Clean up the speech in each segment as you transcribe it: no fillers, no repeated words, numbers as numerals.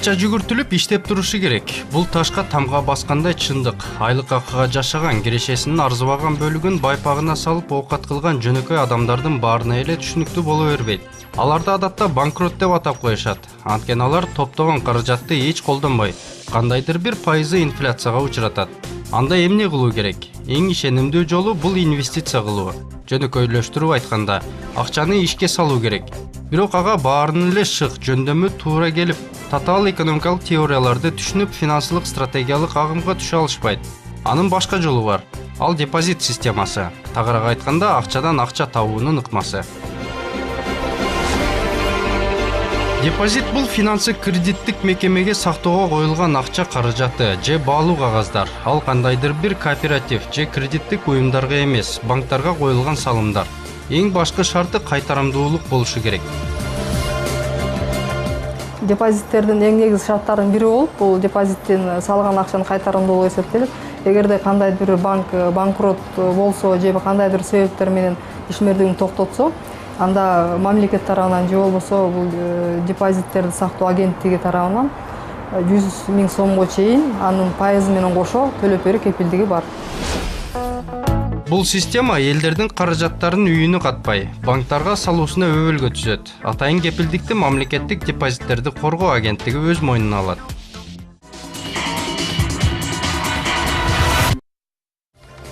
Акча жүгүртүлүп иштеп турушу керек. Бул ташка тамга баскандай чындык. Айлык акыга жашаган, кирешесинин арзыбаган бөлүгүн байпагына салып оокат кылган жөнөкөй адамдардын баарына эле түшүнүктүү боло бербейт. Аларды адатта банкрот деп атап коюшат. Анткени алар топтогон каражатты эч колдонбой, кандайдыр бир пайызы инфляцияга учуратат. Анда эмне кылуу керек? Эң ишенимдүү жолу бул инвестиция кылуу. Жөнөкөйлөштүрүп айтканда, акчаны ишке салуу керек. Бирок ага баарынын эле шык, жөндөмү туура келип, татаал экономикалык теорияларды түшүнүп, финансылык стратегиялык агымга түшө алышпайт. Анын башка жолу бар. Ал депозит системасы. Тагыраак айтканда, акчадан акча табуунун ыкмасы. Депозит бул финансы кредиттик мекемеге сактоого коюлган акча каражаты же баалуу кагаздар. Ал кандайдыр бир кооператив же кредиттик уюмдарга эмес, банктарга коюлган салымдар. Эң башкы шарты кайтарамдуулук болушу керек. Депозиттердин эң негизги шарттарынын бири болуп, бул депозиттен салган акчанын кайтарамдуулугу эсептелет. Эгерде кандайдыр бир банк банкрот болсо же себептер себептер менен ишмердигин токтотсо, анда мамлекет тарабынан же болбосо бул депозиттерди сактоо агенттиги тарабынан 100 000 сомго чейин анын пайызы менен кошо төлөп берүү кепилдиги бар. Бул система элдердин каражаттарын үйүнө катпай, банктарга салуусуна өбөлгө түзөт. Атайын кепилдикти мамлекеттик депозиттерди коргоо агенттиги өз мойнуна алат.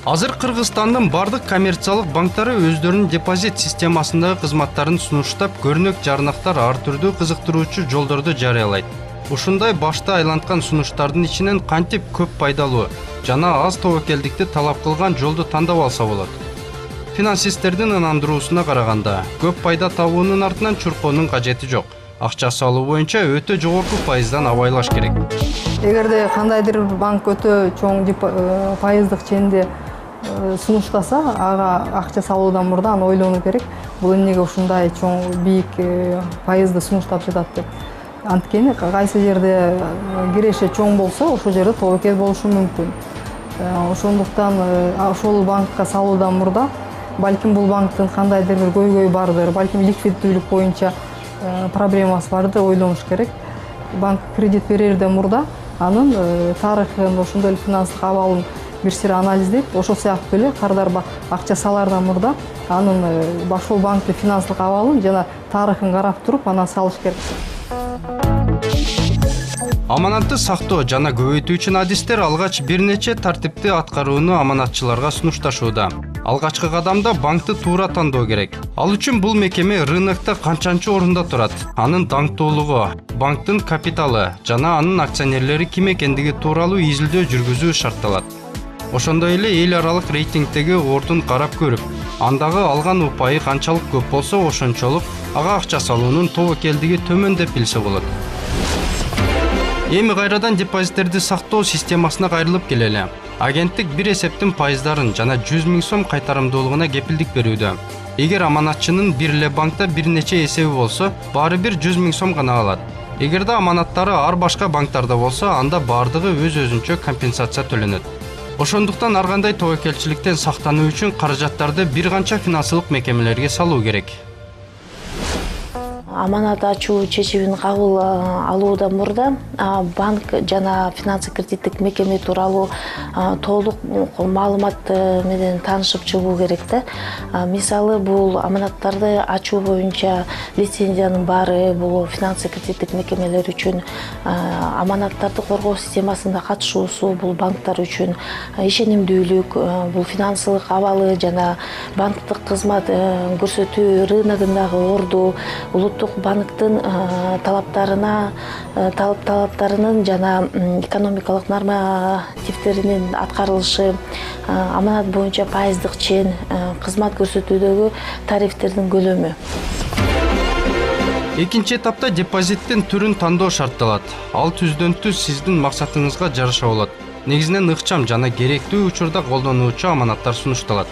Азыр Кыргызстандын бардык коммерциялык банктары өздөрүнүн депозит системасындагы кызматтарын сунуштап, көрнөк жарнактар ар түрдүү кызыктыруучу жолдорду жарыялайт. Ушундай башта айланткан сунуштардын ичинен кантип көп пайдалуу жана аз тобокелдикти талап кылган жолду тандап алса болот. Финансисттердин ынандыруусуна караганда, көп пайда табуунун артынан чуркоонун кажети жок. Акча салуу боюнча өтө жогорку пайыздан абайлаш керек. Эгерде кандайдыр бир банк өтө чоң пайыздык ченде сунуштаса, ага акча салуудан мурда аны ойлонуу керек. Бул эмнеге ушундай чоң бийик пайызды сунуштап жатат деп. Анткени кайсы жерде киреше чоң болсо, ошол жерде тобокел болушу мүмкүн. Ошондуктан ошол банкка салуудан мурда балким бул банктын кандайдыр бир көйгөйү бардыр, балким ликвиддүүлүк боюнча проблемасы барды ойлонуш керек. Банк кредит берерден мурда анын тарыхын, ошондой эле финансылык абалын бир сыйра анализдеп, ошол сыяктуу эле кардар акча салаардан мурда анын ошол банктын финансылык абалын жана тарыхын карап туруп, анан салыш керек. Аманатты сактоо жана көбөйтүүчү адистер алгач бир нече тартипти аткарууну аманатчыларга сунушташууда. Алгачкы кадамда банкты туура тандоо керек. Ал үчүн бул мекеме рынокто канчанчы орунда турат, анын даңктуулугу, банктын капиталы жана анын акционерлери ким экендиги тууралуу изилдөө жүргүзүү шартталат. Ошондой эле эл аралык рейтингдеги ордун карап көрүп, андагы алган упайы канчалык көп болсо, ошончолук ага акча салуунун тобокелдиги төмөн деп билсе болот. Эми кайрадан депозиттерди сактоо системасына кайрылып келели. Агенттик бир эсептин пайыздарын жана 100 000 сом кайтарамдуулугуна кепилдик берүүдө. Эгер аманатчынын бир эле банкта бир нече эсеби болсо, баары бир 100 000 сом гана алат. Эгерде аманаттары ар башка банктарда болсо, анда бардыгы өз-өзүнчө компенсация төлөнөт. Ошондуктан ар кандай тобокелчиликтен сактануу үчүн каражаттарды бир канча финансылык мекемелерге салуу керек. Аманат ачуу чечимин кабыл алуудан мурда банк жана финансы кредиттик мекеме тууралуу толук маалымат менен таанышып чыгуу керек да. Мисалы, бул аманаттарды ачуу боюнча лицензиянын баары, бул финансы кредиттик мекемелер үчүн аманаттарды коргоо системасында катышуусу, бул банктар үчүн ишенимдүүлүк, бул финансылык абалы жана банктык кызмат көрсөтүү рыногундагы орду, улуттук банктын талаптарынын жана экономикалык нормативдеринин аткарылышы, аманат боюнча пайыздык чен, кызмат көрсөтүүдөгү тарифтердин көлөмү. Экинчи этапта депозиттин түрүн тандоо шартталат. Ал түздөн түз сиздин максатыңызга жараша болот. Негизинен ыкчам жана керектүү учурда колдонуучу аманаттар сунушталат.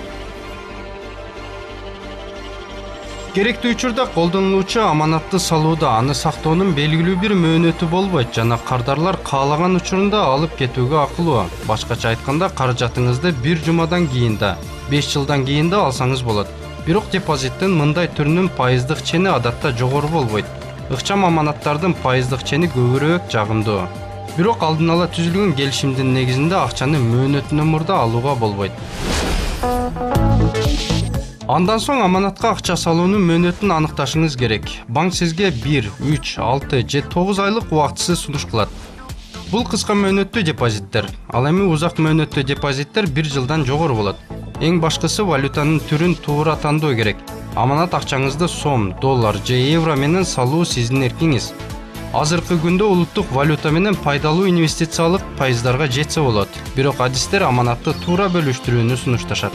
Керектүү учурда колдонулуучу аманатты салууда аны сактоонун белгилүү бир мөөнөтү болбойт жана кардарлар каалаган учурунда алып кетүүгө акылуу. Башкача айтканда, каражатыңызды 1 жумадан кийин да, 5 жылдан кийин да алсаңыз болот. Бирок депозиттин мындай түрүнүн пайыздык чени адатта жогору болбойт. ыкчам аманаттардын пайыздык чени көбүрөөк жагымдуу. Бирок алдын ала түзүлгөн келишимдин негизинде акчаны мөөнөтүнөн мурда алууга болбойт. Андан соң аманатка акча салуунун мөөнөтүн аныкташыңыз керек. Банк сизге 1, 3, 6 же 9 айлык убактысыз сунуш кылат. Бул кыска мөөнөттүү депозиттер. Ал эми узак мөөнөттүү депозиттер 1 жылдан жогору болот. Эң башкысы валютанын түрүн туура тандоо керек. Аманат акчаңызды сом, доллар же евро менен салуу сиздин эркиңиз. Азыркы күндө улуттук валюта менен пайдалуу инвестициялык пайыздарга жетсе болот. Бирок адистер аманатты туура бөлүштүрүүнү сунушташат.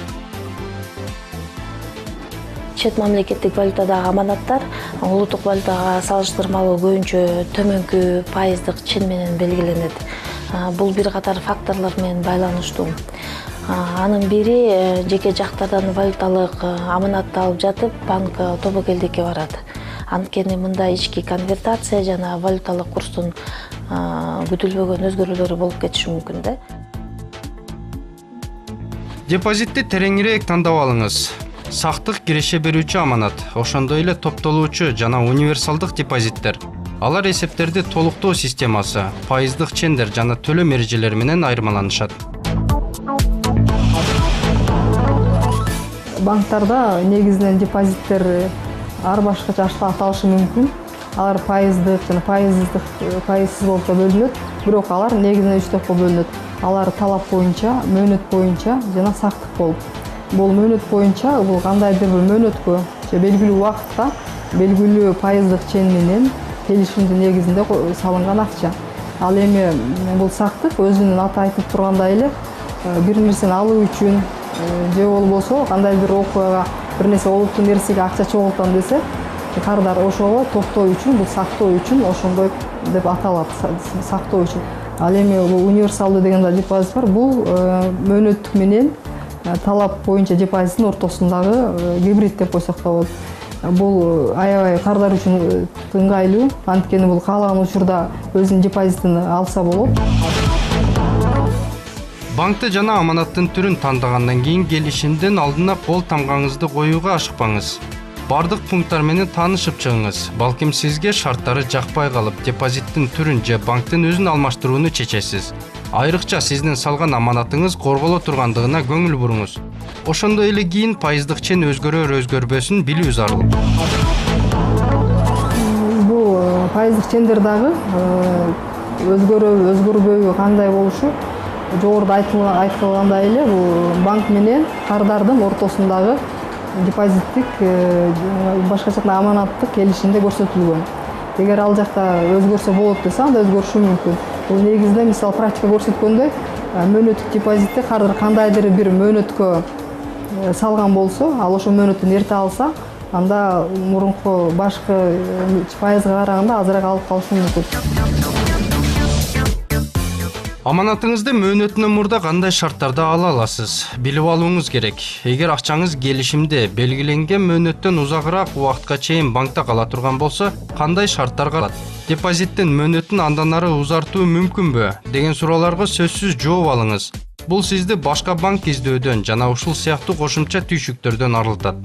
Чет мамлекеттик валютадагы аманаттар улуттук валютага салыштырмалуу көбүнчө төмөнкү пайыздык чен менен белгиленет. Бул бир катар факторлор менен байланыштуу. Анын бири жеке жактардан валюталык аманатты алып жатып, банк тобокелдикке барат. Анткени мында ички конвертация жана валюталык курстун күтүлбөгөн өзгөрүүлөрү болуп кетиши мүмкүн да. Депозитти тереңирээк тандап алыңыз. Сактык киреше берүүчү аманат, ошондой эле топтолуучу жана универсалдык депозиттер. Алар эсептерди толуктоо системасы, пайыздык чендер жана төлөм эрежелери менен айырмаланышат. Банктарда негизинен депозиттер ар башкача аталышы мүмкүн. Алар пайыздык жана пайызсыз болуп бөлүнөт, бирок алар негизинен 3 топко бөлүнөт. Алар талап боюнча, мөөнөт боюнча жана сактык болуп. Бул мөөнөт боюнча бул кандайдыр бир мөөнөткө же белгилүү убакытка белгилүү пайыздык чен менен келишимдин негизинде салынган акча. Ал эми бул сактык өзүнүн аты айтып тургандай эле бир нерсени алуу үчүн же болбосо кандайдыр бир окуяга бир нерсе олуттуу нерсеге акча чогултам десе, кардар ошого токтоо үчүн, бул сактоо үчүн ошондой деп аталат, сактоо үчүн. Ал эми бул универсалдуу деген да депозит бар. Бул мөөнөттүк менен талап боюнча депозиттин ортосундагы гибрид деп койсок да болот. Бул аябай кардар үчүн ыңгайлуу, анткени бул каалаган учурда өзүнүн депозитин алса болот. Банкты жана аманаттын түрүн тандагандан кийин келишимдин алдына кол тамгаңызды коюуга ашыкпаңыз. Бардык пункттар менен таанышып чыгыңыз. Балким сизге шарттары жакпай калып, депозиттин түрүн же банктын өзүн алмаштырууну чечесиз. Айрыкча сиздин салган аманатыңыз корголо тургандыгына көңүл буруңуз. Ошондой эле кийин пайыздык чен өзгөрөбөсүн билүү зарыл. Бул пайыздык чендер дагы өзгөрбөйбү кандай болушу жогоруда айтылгандай эле бул банк менен кардардын ортосундагы депозиттик башкача аманаттык келишимде көрсөтүлгөн. Эгер ал жакта өзгөрсө болот десе, анда өзгөрүшү мүмкүн. Бул негизинде мисал практика көрсөткөндөй, мөөнөттүк депозитти кардыр кандайдыр бир мөөнөткө салган болсо, ал ошол мөөнөттөн эрте алса, анда мурунку башкы пайызга караганда азыраак алып калышы мүмкүн. Аманатыңызды мөөнөтүнөн мурда кандай шарттарда ала аласыз? Билип алууңуз керек. Эгер акчаңыз келишимде белгиленген мөөнөттөн узагыраак убакытка чейин банкта кала турган болсо, кандай шарттар калат? Депозиттин мөөнөтүн андан ары узартуу мүмкүнбү деген суроолорго сөзсүз жооп алыңыз. Бул сизди башка банк издөодөн жана ушул сыяктуу кошумча түйшүктөрдөн арылтат.